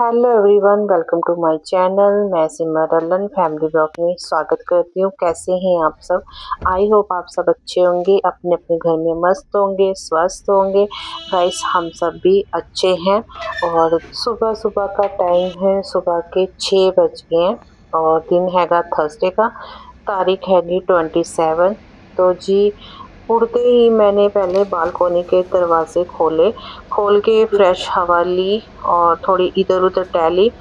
Hello everyone, welcome to my channel. मैं Simran family blog में स्वागत करती हूँ। कैसे हैं आप सब? आई होप आप सब अच्छे होंगे, अपने अपने घर में मस्त होंगे, स्वस्थ होंगे। गाइस, हम सब भी अच्छे हैं। और सुबह सुबह का टाइम है, सुबह के 6 बज गए हैं और दिन हैगा थर्सडे का, तारीख हैगी 27। तो जी, उड़ते ही मैंने पहले बालकोनी के दरवाजे खोल के फ्रेश हवा ली और थोड़ी इधर उधर टहली।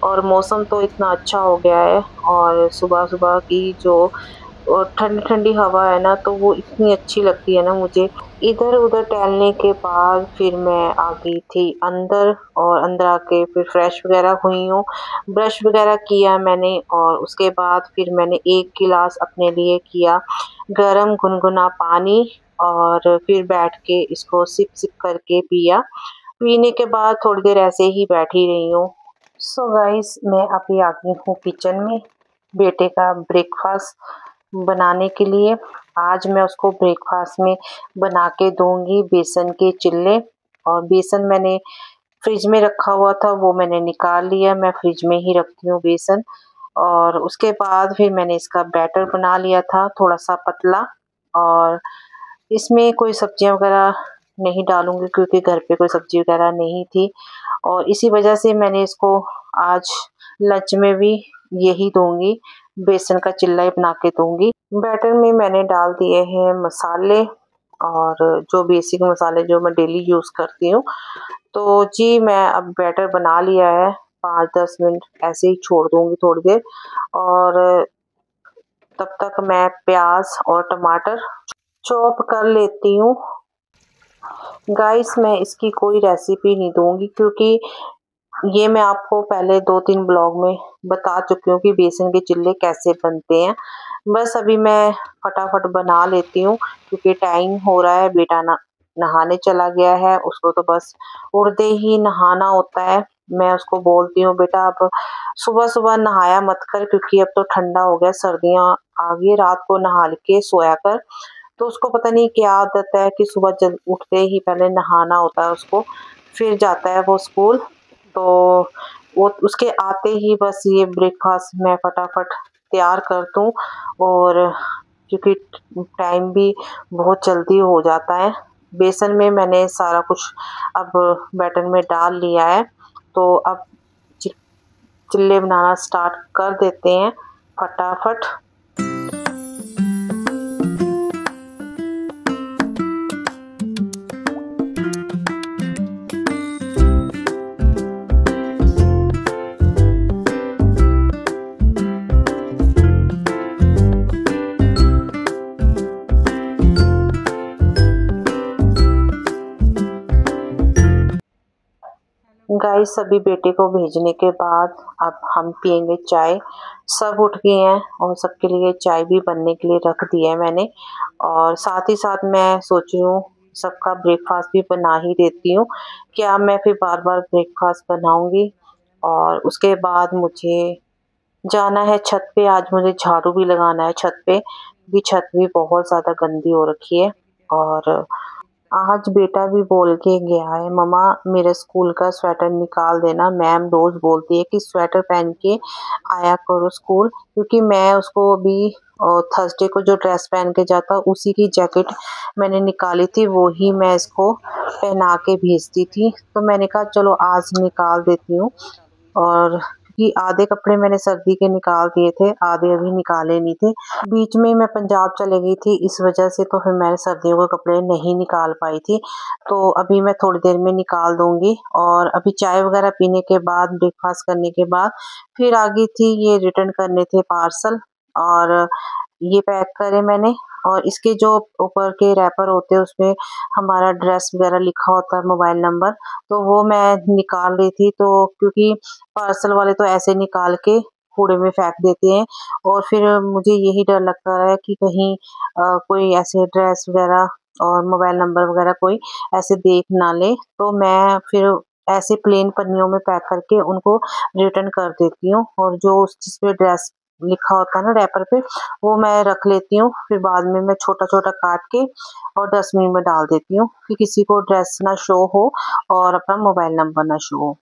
और मौसम तो इतना अच्छा हो गया है और सुबह सुबह की जो और ठंडी ठंडी हवा है ना, तो वो इतनी अच्छी लगती है ना मुझे। इधर उधर टहलने के बाद फिर मैं आ गई थी अंदर, और अंदर आके फिर फ्रेश वगैरह हुई हूँ, ब्रश वगैरह किया मैंने। और उसके बाद फिर मैंने एक गिलास अपने लिए किया गरम गुनगुना पानी, और फिर बैठ के इसको सिप सिप करके पिया। पीने के बाद थोड़ी देर ऐसे ही बैठी रही हूँ। सो गाइस, मैं अभी आ गई हूँ किचन में बेटे का ब्रेकफास्ट बनाने के लिए। आज मैं उसको ब्रेकफास्ट में बना के दूंगी बेसन के चिल्ले। और बेसन मैंने फ्रिज में रखा हुआ था, वो मैंने निकाल लिया। मैं फ्रिज में ही रखती हूँ बेसन। और उसके बाद फिर मैंने इसका बैटर बना लिया था, थोड़ा सा पतला। और इसमें कोई सब्जियां वगैरह नहीं डालूंगी क्योंकि घर पे कोई सब्जी वगैरह नहीं थी, और इसी वजह से मैंने इसको आज लंच में भी यही दूंगी, बेसन का चिल्ला ही बना के दूंगी। बैटर में मैंने डाल दिए हैं मसाले, और जो बेसिक मसाले जो मैं डेली यूज़ करती हूँ। तो जी, मैं अब बैटर बना लिया है, 5-10 मिनट ऐसे ही छोड़ दूंगी थोड़ी देर। और तब तक मैं प्याज और टमाटर चॉप कर लेती हूँ। गाइस, मैं इसकी कोई रेसिपी नहीं दूंगी क्योंकि ये मैं आपको पहले 2-3 ब्लॉग में बता चुकी हूँ कि बेसन के चिल्ले कैसे बनते हैं। बस अभी मैं फटाफट बना लेती हूँ क्योंकि टाइम हो रहा है, बेटा नहाने चला गया है, उसको तो बस उड़ते ही नहाना होता है। मैं उसको बोलती हूँ, बेटा अब सुबह सुबह नहाया मत कर क्योंकि अब तो ठंडा हो गया, सर्दियाँ आ गई, रात को नहा के सोया कर। तो उसको पता नहीं क्या आदत है कि सुबह जल्द उठते ही पहले नहाना होता है उसको, फिर जाता है वो स्कूल। तो वो उसके आते ही बस ये ब्रेकफास्ट मैं फटाफट तैयार कर दूँ, और क्योंकि टाइम भी बहुत जल्दी हो जाता है। बेसन में मैंने सारा कुछ अब बैटर में डाल लिया है, तो अब चिल्ले बनाना स्टार्ट कर देते हैं फटाफट। गाइस, सभी बेटे को भेजने के बाद अब हम पियेंगे चाय। सब उठ गए हैं और सबके लिए चाय भी बनने के लिए रख दी है मैंने। और साथ ही साथ मैं सोच रही हूँ सबका ब्रेकफास्ट भी बना ही देती हूँ। क्या मैं फिर बार बार ब्रेकफास्ट बनाऊंगी? और उसके बाद मुझे जाना है छत पे। आज मुझे झाड़ू भी लगाना है छत पे क्योंकि छत भी बहुत ज़्यादा गंदी हो रखी है। और आज बेटा भी बोल के गया है, मम्मा मेरे स्कूल का स्वेटर निकाल देना। मैम रोज बोलती है कि स्वेटर पहन के आया करो स्कूल, क्योंकि मैं उसको अभी थर्सडे को जो ड्रेस पहन के जाता उसी की जैकेट मैंने निकाली थी, वो ही मैं इसको पहना के भेजती थी। तो मैंने कहा चलो आज निकाल देती हूँ। और क्योंकि आधे कपड़े मैंने सर्दी के निकाल दिए थे, आधे अभी निकाले नहीं थे। बीच में मैं पंजाब चले गई थी, इस वजह से तो फिर मैं सर्दियों के कपड़े नहीं निकाल पाई थी। तो अभी मैं थोड़ी देर में निकाल दूंगी। और अभी चाय वगैरह पीने के बाद, ब्रेकफास्ट करने के बाद फिर आ गई थी, ये रिटर्न करने थे पार्सल। और ये पैक करे मैंने। और इसके जो ऊपर के रैपर होते हैं उसमें हमारा एड्रेस वगैरह लिखा होता है, मोबाइल नंबर, तो वो मैं निकाल रही थी। तो क्योंकि पार्सल वाले तो ऐसे निकाल के कूड़े में फेंक देते हैं, और फिर मुझे यही डर लगता है कि कहीं कोई ऐसे ड्रेस वगैरह और मोबाइल नंबर वगैरह कोई ऐसे देख ना ले। तो मैं फिर ऐसे प्लेन पन्नियों में पैक करके उनको रिटर्न कर देती हूँ। और जो उस जिस पे ड्रेस लिखा होता है ना रैपर पे, वो मैं रख लेती हूँ। फिर बाद में मैं छोटा छोटा काट के और डस्टबिन में डाल देती हूँ कि किसी को ड्रेस ना शो हो और अपना मोबाइल नंबर ना शो हो।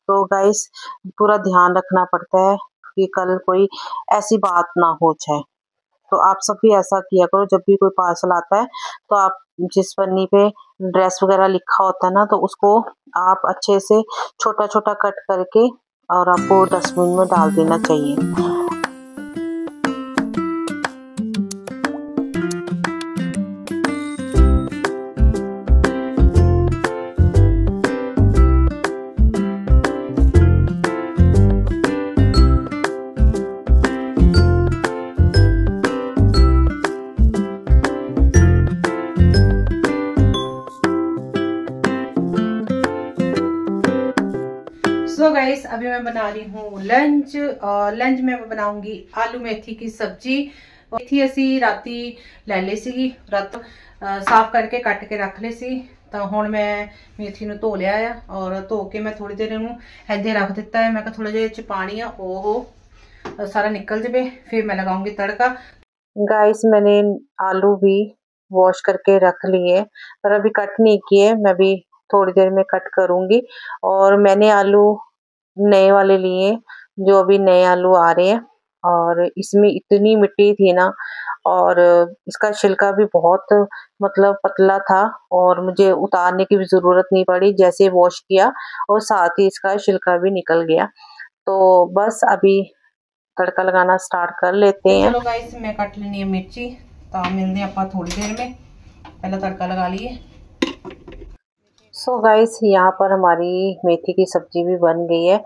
तो गाइस पूरा ध्यान रखना पड़ता है कि कल कोई ऐसी बात ना हो जाए। तो आप सब भी ऐसा किया करो, जब भी कोई पार्सल आता है तो आप जिस पन्नी पे ड्रेस वगैरह लिखा होता है ना, तो उसको आप अच्छे से छोटा छोटा कट करके और आपको डस्टबिन में डाल देना चाहिए। सो गाइस अभी मैं बना रही हूँ लंच, और लंच में बनाऊंगी आलू मेथी की सब्जी। मेथी असी राती ले ली सी, रात साफ करके कट के रख ली सी। तो हुण मैं मेथी नूं धो लिया है और धो के मैं थोड़ी देर इहनूं ऐदे रख दिता है। मैं कहा थोड़ा जिहा पानी आ वो सारा निकल जाए, फिर मैं लगाऊंगी तड़का। गाइस मैंने आलू भी वॉश करके रख लिए, पर अभी कट नहीं किए, मैं भी थोड़ी देर में कट करूंगी। और मैंने आलू नए वाले लिए, जो अभी नए आलू आ रहे हैं, और इसमें इतनी मिट्टी थी ना, और इसका छिलका भी बहुत मतलब पतला था, और मुझे उतारने की भी ज़रूरत नहीं पड़ी, जैसे वॉश किया और साथ ही इसका छिलका भी निकल गया। तो बस अभी तड़का लगाना स्टार्ट कर लेते हैं। चलो गाइस मैं कट लेनी है मिर्ची, तो मिलते हैं आप थोड़ी देर में, पहले तड़का लगा लिए। सो गाइस यहाँ पर हमारी मेथी की सब्जी भी बन गई है।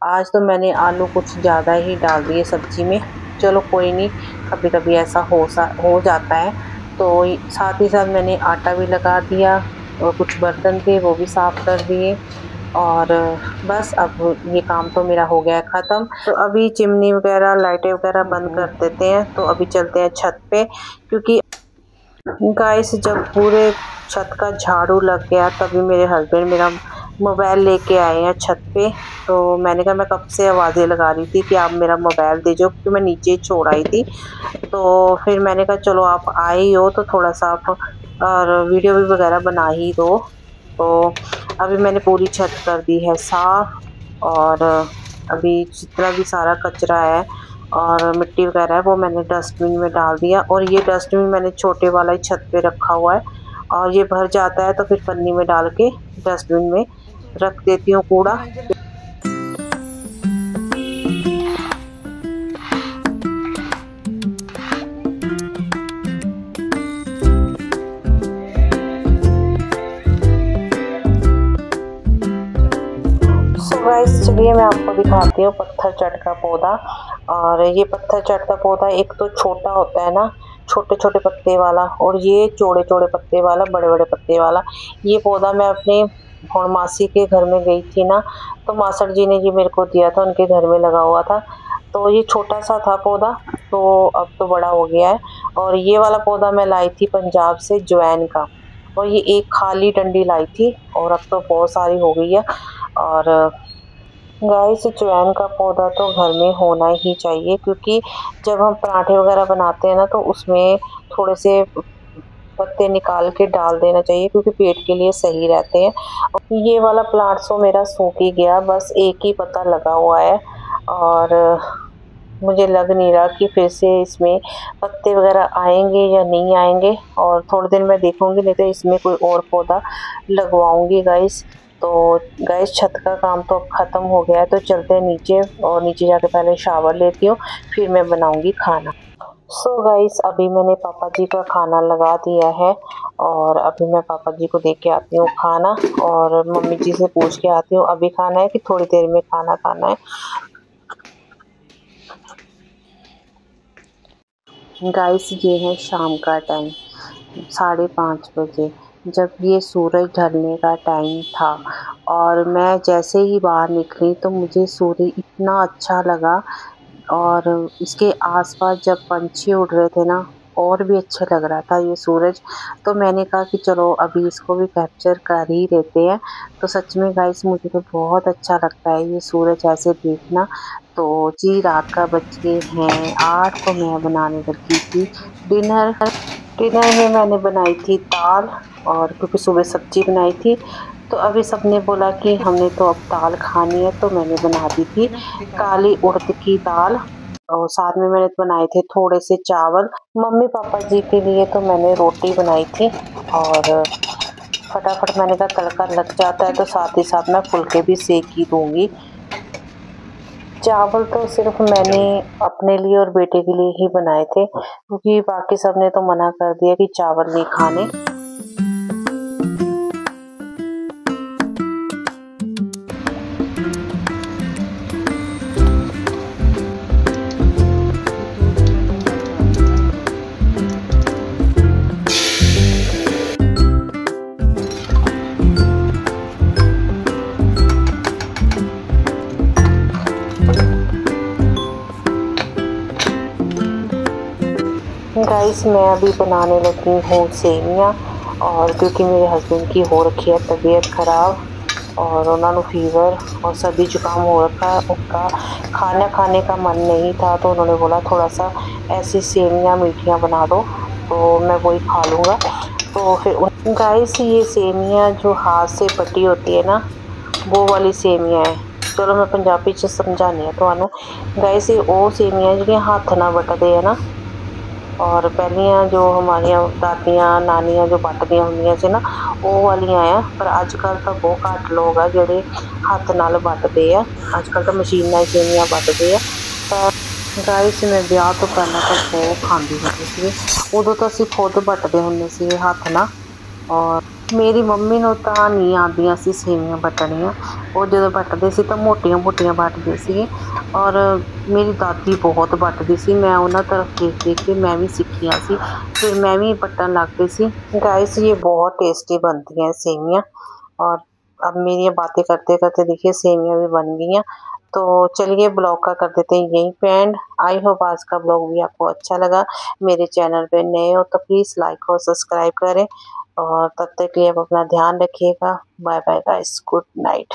आज तो मैंने आलू कुछ ज़्यादा ही डाल दिए सब्जी में, चलो कोई नहीं, कभी कभी ऐसा हो जाता है। तो साथ ही साथ मैंने आटा भी लगा दिया, और कुछ बर्तन थे वो भी साफ़ कर दिए, और बस अब ये काम तो मेरा हो गया है ख़त्म। तो अभी चिमनी वगैरह लाइटें वगैरह बंद कर देते हैं, तो अभी चलते हैं छत पे, क्योंकि गाइस जब पूरे छत का झाड़ू लग गया तभी मेरे हस्बैंड मेरा मोबाइल लेके आए हैं छत पे। तो मैंने कहा, मैं कब से आवाज़ें लगा रही थी कि आप मेरा मोबाइल दे जाओ, क्योंकि मैं नीचे छोड़ आई थी। तो फिर मैंने कहा चलो आप आए ही हो तो थोड़ा सा आप और वीडियो भी वगैरह बना ही दो। तो अभी मैंने पूरी छत कर दी है साफ़, और अभी जितना भी सारा कचरा है और मिट्टी वगैरह है वो मैंने डस्टबिन में डाल दिया। और ये डस्टबिन मैंने छोटे वाला ही छत पे रखा हुआ है, और ये भर जाता है तो फिर पन्नी में डाल के डस्टबिन में रख देती हूँ कूड़ा। गाइस चलिए मैं आपको दिखाती हूँ पत्थर चट का पौधा। और ये पत्थर चट का पौधा एक तो छोटा होता है ना, छोटे छोटे पत्ते वाला, और ये चौड़े चौड़े पत्ते वाला, बड़े बड़े पत्ते वाला। ये पौधा मैं अपने मासी के घर में गई थी ना, तो मासड़ जी ने ये मेरे को दिया था, उनके घर में लगा हुआ था। तो ये छोटा सा था पौधा, तो अब तो बड़ा हो गया है। और ये वाला पौधा मैं लाई थी पंजाब से, जवैन का, और ये एक खाली डंडी लाई थी, और अब तो बहुत सारी हो गई है। और गाइस अजवाइन का पौधा तो घर में होना ही चाहिए, क्योंकि जब हम पराठे वगैरह बनाते हैं ना, तो उसमें थोड़े से पत्ते निकाल के डाल देना चाहिए, क्योंकि पेट के लिए सही रहते हैं। और ये वाला प्लांट तो मेरा सूख ही गया, बस एक ही पत्ता लगा हुआ है, और मुझे लग नहीं रहा कि फिर से इसमें पत्ते वगैरह आएंगे या नहीं आएंगे। और थोड़े दिन मैं देखूंगी, नहीं तो इसमें कोई और पौधा लगवाऊंगी गाइस। तो गाइस छत का काम तो अब ख़त्म हो गया है, तो चलते हैं नीचे, और नीचे जाके पहले शावर लेती हूँ, फिर मैं बनाऊंगी खाना। सो गाइस अभी मैंने पापा जी का खाना लगा दिया है, और अभी मैं पापा जी को दे के आती हूँ खाना, और मम्मी जी से पूछ के आती हूँ अभी खाना है कि थोड़ी देर में खाना खाना है। गाइस ये है शाम का टाइम, 5:30 बजे, जब ये सूरज ढलने का टाइम था, और मैं जैसे ही बाहर निकली तो मुझे सूर्य इतना अच्छा लगा, और इसके आसपास जब पंछी उड़ रहे थे ना, और भी अच्छा लग रहा था ये सूरज। तो मैंने कहा कि चलो अभी इसको भी कैप्चर कर ही लेते हैं। तो सच में गाइस मुझे तो बहुत अच्छा लगता है ये सूरज ऐसे देखना। तो जी रात का बज गए हैं 8, तो मैं बनाने लगी थी डिनर में मैंने बनाई थी दाल, और क्योंकि सुबह सब्जी बनाई थी, तो अभी सबने बोला कि हमने तो अब दाल खानी है, तो मैंने बना दी थी काली उड़द की दाल और साथ में मैंने बनाए थे थोड़े से चावल। मम्मी पापा जी के लिए तो मैंने रोटी बनाई थी और फटाफट मैंने कहा तड़का लग जाता है तो साथ ही साथ मैं फुलके भी सेक ही दूंगी। चावल तो सिर्फ मैंने अपने लिए और बेटे के लिए ही बनाए थे क्योंकि बाकी सब ने तो मना कर दिया कि चावल नहीं खाने। गाइस मैं अभी बनाने लगी हूँ सेवियाँ और क्योंकि मेरे हस्बैंड की हो रखी है तबीयत ख़राब और उन्होंने फीवर और सर्दी जुकाम हो रखा है, उनका खाना खाने का मन नहीं था तो उन्होंने बोला थोड़ा सा ऐसी सेवियाँ मीठियाँ बना दो, तो मैं वही खा लूँगा। तो फिर गाइस ये सेवियाँ जो हाथ से बटी होती है ना वो वाली सेवियाँ है। चलो मैं पंजाबी च समझानी है तो गाइस ये वो सेवियाँ जी हाथ ना बटदे है ना और पहलियाँ जो हमारिया दादियाँ नानियाँ जो बटदियाँ होंदियां सी ना वो वालियाँ आ पर अजकल तो बहुत घट लोग आ ਜਿਹੜੇ हथ नाल बटदे आ। अजकल तो मशीन नाल सेवियां बटदे आ। तो गाइस मैं ब्याह तो पहले तो बहुत खांदी होंदी सी, उदों तो असीं खुद बटदे हुंदे सी हथ नाल और मेरी मम्मी नूं तां नहीं आंदियां सी सेवियां बटणियां। वो जदों बटदे सी तां मोटियां मोटियां बटदे सी और मेरी दादी बहुत बटदी सी। मैं उन्हां तरफ देख देख के मैं भी सीखियां सी, फिर मैं भी बटन लग गई सी। गाइस ये बहुत टेस्टी बनती हैं सेवियां और अब मेरी बातें करते करते देखिए सेवियां भी बन गई। तो चलिए ब्लॉग का कर देते हैं यहीं पे एंड। आई होप आज का ब्लॉग भी आपको अच्छा लगा। मेरे चैनल पे नए हो तो प्लीज़ लाइक और सब्सक्राइब करें और तब तक के लिए आप अपना ध्यान रखिएगा। Bye bye guys, good night.